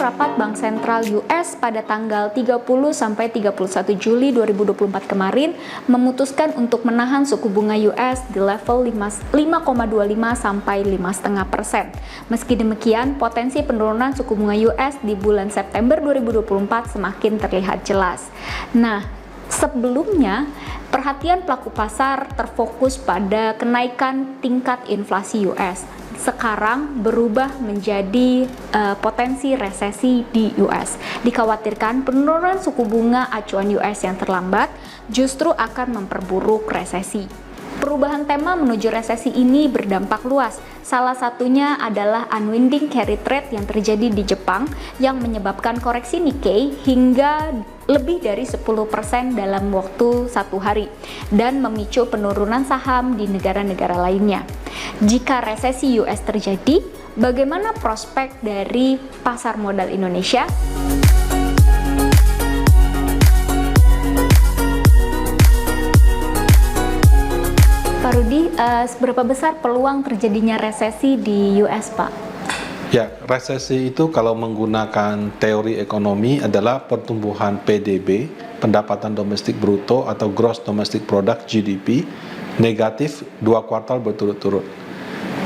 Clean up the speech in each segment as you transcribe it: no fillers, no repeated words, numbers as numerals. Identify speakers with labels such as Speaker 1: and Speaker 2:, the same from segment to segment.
Speaker 1: rapat Bank Sentral US pada tanggal 30 sampai 31 Juli 2024 kemarin memutuskan untuk menahan suku bunga US di level 5,25 sampai 5,5%. Meski demikian, potensi penurunan suku bunga US di bulan September 2024 semakin terlihat jelas. Nah, sebelumnya, perhatian pelaku pasar terfokus pada kenaikan tingkat inflasi US. Sekarang berubah menjadi potensi resesi di US. Dikhawatirkan penurunan suku bunga acuan US yang terlambat justru akan memperburuk resesi. Perubahan tema menuju resesi ini berdampak luas. Salah satunya adalah unwinding carry trade yang terjadi di Jepang yang menyebabkan koreksi Nikkei hingga lebih dari 10% dalam waktu satu hari dan memicu penurunan saham di negara-negara lainnya. Jika resesi US terjadi, bagaimana prospek dari pasar modal Indonesia? Pak Rudi, seberapa besar peluang terjadinya resesi di US, Pak?
Speaker 2: Ya, resesi itu kalau menggunakan teori ekonomi adalah pertumbuhan PDB, pendapatan domestik bruto atau gross domestic product GDP, negatif 2 kuartal berturut-turut.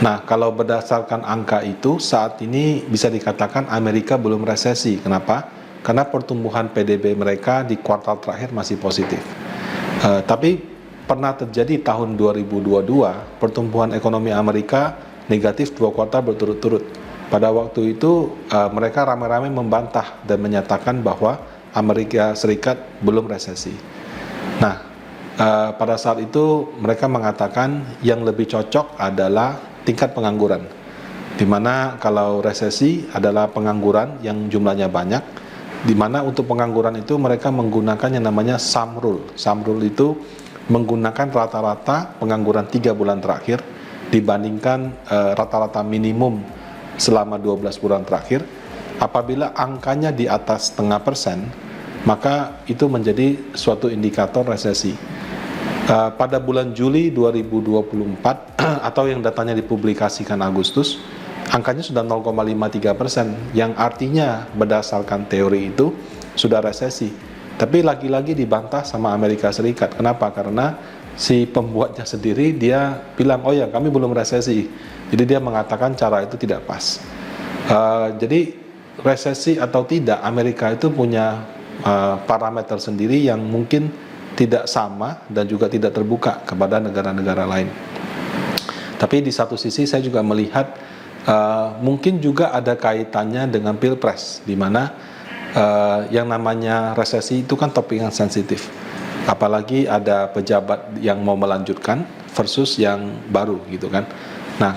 Speaker 2: Nah, kalau berdasarkan angka itu, saat ini bisa dikatakan Amerika belum resesi. Kenapa? Karena pertumbuhan PDB mereka di kuartal terakhir masih positif. Tapi pernah terjadi tahun 2022, pertumbuhan ekonomi Amerika negatif 2 kuartal berturut-turut. Pada waktu itu mereka ramai-ramai membantah dan menyatakan bahwa Amerika Serikat belum resesi. Nah, pada saat itu mereka mengatakan yang lebih cocok adalah tingkat pengangguran, di mana kalau resesi adalah pengangguran yang jumlahnya banyak, di mana untuk pengangguran itu mereka menggunakan yang namanya sum rule. Sum rule itu menggunakan rata-rata pengangguran 3 bulan terakhir dibandingkan rata-rata minimum selama 12 bulan terakhir. Apabila angkanya di atas 0,5%, maka itu menjadi suatu indikator resesi. Pada bulan Juli 2024 atau yang datanya dipublikasikan Agustus, angkanya sudah 0,53%, yang artinya berdasarkan teori itu sudah resesi. Tapi lagi-lagi dibantah sama Amerika Serikat. Kenapa? Karena si pembuatnya sendiri dia bilang, oh ya kami belum resesi. Jadi dia mengatakan cara itu tidak pas. Jadi resesi atau tidak, Amerika itu punya parameter sendiri yang mungkin tidak sama dan juga tidak terbuka kepada negara-negara lain. Tapi di satu sisi saya juga melihat mungkin juga ada kaitannya dengan Pilpres, di mana yang namanya resesi itu kan topik yang sensitif, apalagi ada pejabat yang mau melanjutkan versus yang baru gitu kan. Nah,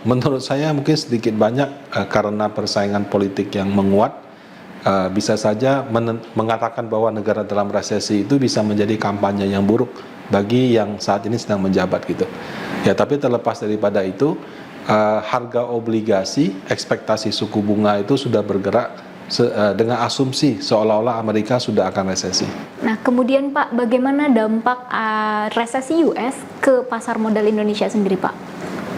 Speaker 2: menurut saya mungkin sedikit banyak karena persaingan politik yang menguat, bisa saja mengatakan bahwa negara dalam resesi itu bisa menjadi kampanye yang buruk bagi yang saat ini sedang menjabat gitu. Ya, tapi terlepas daripada itu, harga obligasi, ekspektasi suku bunga itu sudah bergerak dengan asumsi seolah-olah Amerika sudah akan resesi.
Speaker 1: Nah, kemudian Pak, bagaimana dampak resesi US ke pasar modal Indonesia sendiri, Pak?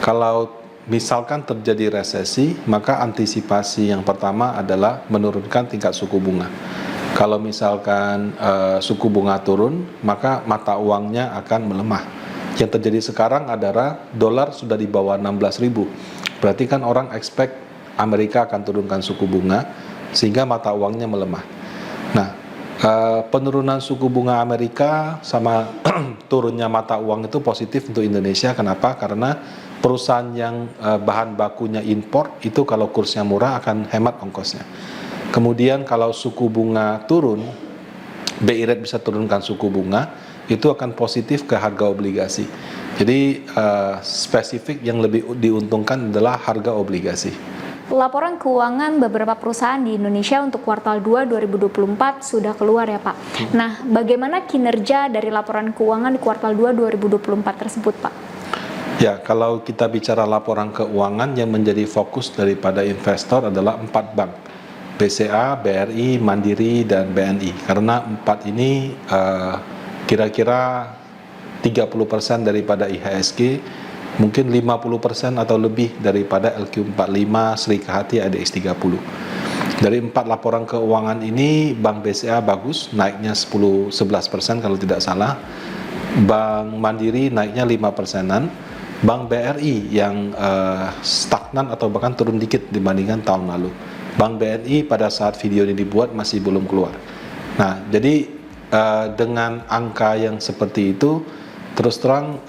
Speaker 2: Kalau misalkan terjadi resesi, maka antisipasi yang pertama adalah menurunkan tingkat suku bunga. Kalau misalkan suku bunga turun, maka mata uangnya akan melemah. Yang terjadi sekarang adalah dolar sudah di bawah 16.000. Berarti kan orang expect Amerika akan turunkan suku bunga, sehingga mata uangnya melemah. Nah, penurunan suku bunga Amerika sama turunnya mata uang itu positif untuk Indonesia. Kenapa? Karena perusahaan yang bahan bakunya impor itu kalau kursnya murah akan hemat ongkosnya. Kemudian kalau suku bunga turun, BI Rate bisa turunkan suku bunga, itu akan positif ke harga obligasi. Jadi spesifik yang lebih diuntungkan adalah harga obligasi.
Speaker 1: Laporan keuangan beberapa perusahaan di Indonesia untuk kuartal 2 2024 sudah keluar ya Pak. Nah, bagaimana kinerja dari laporan keuangan di kuartal 2 2024 tersebut Pak?
Speaker 2: Ya, kalau kita bicara laporan keuangan, yang menjadi fokus daripada investor adalah 4 bank. BCA, BRI, Mandiri, dan BNI. Karena 4 ini kira-kira 30% daripada IHSG, mungkin 50% atau lebih daripada LQ45, Sri Kahati, ADX30. Dari 4 laporan keuangan ini, Bank BCA bagus, naiknya 10-11% kalau tidak salah. Bank Mandiri naiknya 5%-an. Bank BRI yang stagnan atau bahkan turun dikit dibandingkan tahun lalu. Bank BNI pada saat video ini dibuat masih belum keluar. Nah, jadi dengan angka yang seperti itu, terus terang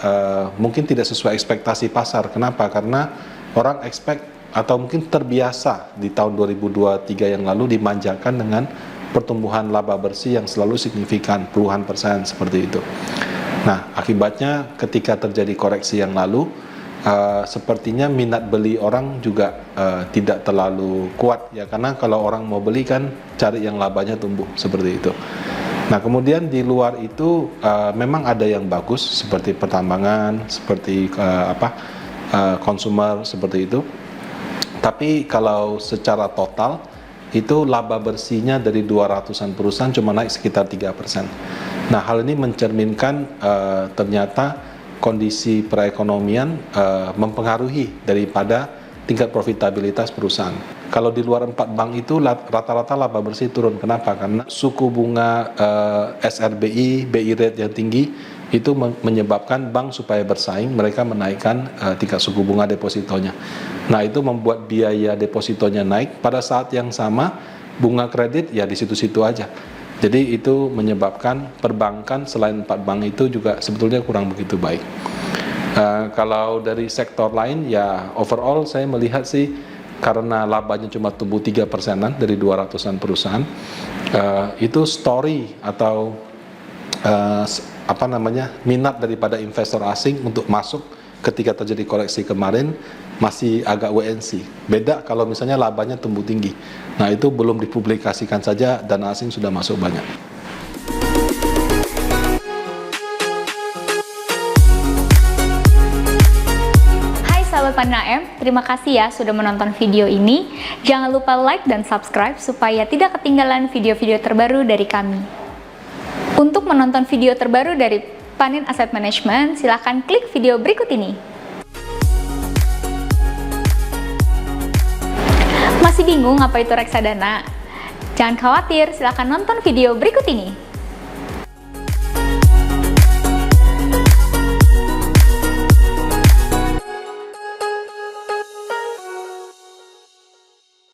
Speaker 2: mungkin tidak sesuai ekspektasi pasar. Kenapa? Karena orang expect atau mungkin terbiasa di tahun 2023 yang lalu dimanjakan dengan pertumbuhan laba bersih yang selalu signifikan, puluhan persen seperti itu. Nah, akibatnya ketika terjadi koreksi yang lalu, sepertinya minat beli orang juga tidak terlalu kuat ya, karena kalau orang mau beli kan cari yang labanya tumbuh seperti itu. Nah, kemudian di luar itu memang ada yang bagus seperti pertambangan, seperti consumer seperti itu. Tapi kalau secara total itu laba bersihnya dari 200-an perusahaan cuma naik sekitar 3%. Nah, hal ini mencerminkan ternyata kondisi perekonomian mempengaruhi daripada tingkat profitabilitas perusahaan. Kalau di luar 4 bank itu rata-rata laba bersih turun. Kenapa? Karena suku bunga SRBI, BI rate yang tinggi itu menyebabkan bank supaya bersaing, mereka menaikkan tingkat suku bunga depositonya. Nah, itu membuat biaya depositonya naik. Pada saat yang sama, bunga kredit ya di situ-situ aja. Jadi itu menyebabkan perbankan selain 4 bank itu juga sebetulnya kurang begitu baik. Kalau dari sektor lain ya overall saya melihat sih karena labanya cuma tumbuh 3%-an dari 200-an perusahaan, itu story atau minat daripada investor asing untuk masuk ketika terjadi koreksi kemarin masih agak wait and see. Beda kalau misalnya labanya tumbuh tinggi. Nah, itu belum dipublikasikan saja dana asing sudah masuk banyak.
Speaker 1: Hai sahabat Pandang AM, terima kasih ya sudah menonton video ini. Jangan lupa like dan subscribe supaya tidak ketinggalan video-video terbaru dari kami. Untuk menonton video terbaru dari Panin Asset Management, silakan klik video berikut ini. Masih bingung apa itu reksadana? Jangan khawatir, silakan nonton video berikut ini.